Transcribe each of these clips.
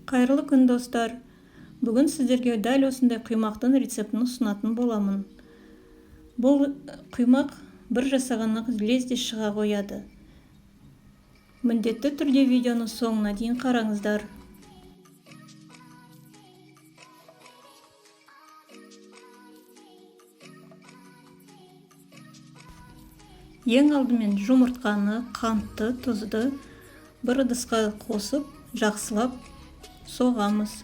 Қайырлы күн достар. Бүгін сіздерге дәл осындай құймақтың рецептін ұсынатын боламын. Бұл құймақ бір жасағаннан лезде шыға қояды. Міндетті түрде видеоны соңына дейін қараңыздар. Ең алдымен жұмыртқаны, қантты, тұзды бір ыдысқа қосып, жақсылап соғамыз.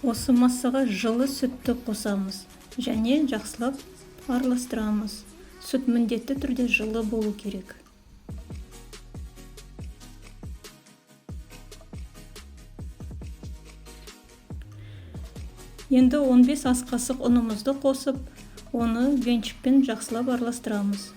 Осы массаға жылы сүтті қосамыз және жақсылап араластырамыз. Сүт міндетті түрде жылы болу керек. Енді 15 ас қасық ұнымызды қосып, оны венчикпен жақсылап араластырамыз.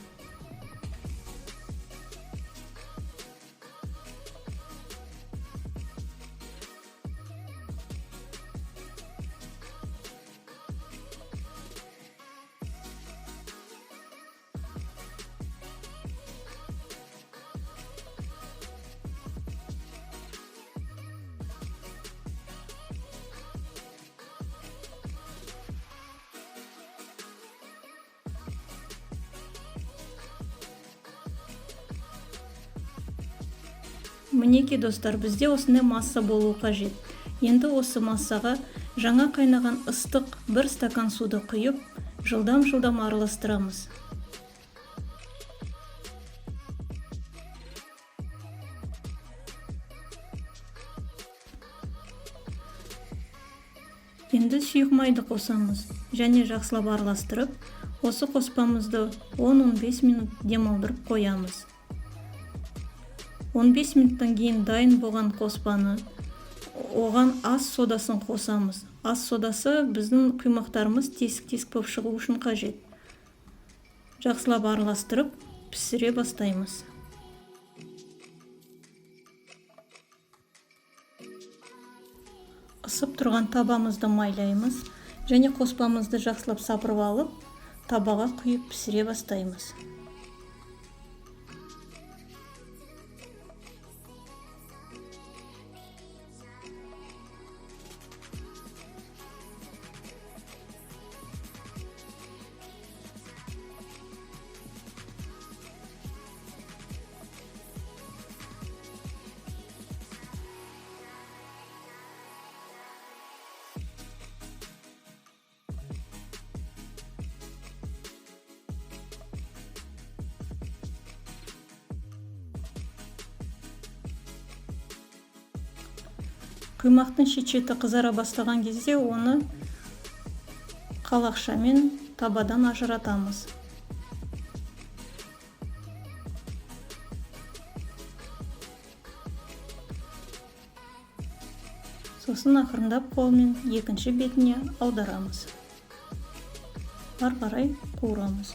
Мінеки достар, бізде осындай масса болу қажет. Енді осы массаға жаңа қайнаған ыстық 1 стакан суды құйып, жылдам араластырамыз. Енді сұйық майды қосамыз және жақсылап араластырып, осы қоспамызды 10-15 минут демалдырып қоямыз. 15 минуттан кейін дайын болған қоспаны, оған ас содасын қосамыз. Ас содасы біздің құймақтарымыз тесік болып шығу үшін қажет. Жақсылап араластырып, пісіре бастаймыз. Ысып тұрған табамызды майлаймыз және қоспамызды жақсылап сапырып алып, табаға құйып пісіре бастаймыз. Құймақтың шет-шеті қызара бастаған кезде оны қалақшамен табадан ажыратамыз. Сосын ақырындап қолмен екінші бетіне аударамыз. Ары қарай қуырамыз.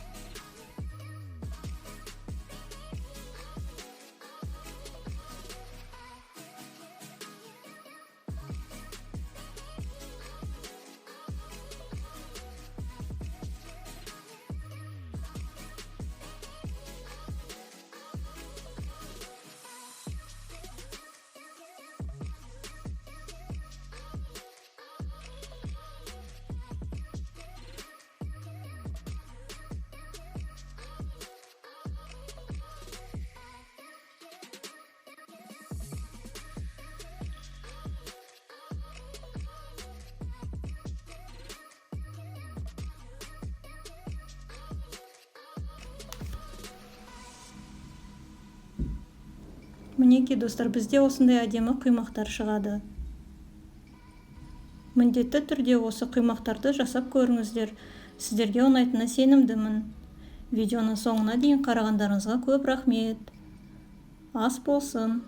Мінеки достар, бізде осындай әдемі құймақтар шығады. Міндетті түрде осы құймақтарды жасап көріңіздер. Сіздерге ұнайтынына сенімдімін. Видеоны соңына дейін қарағандарыңызға көп рахмет. Ас болсын.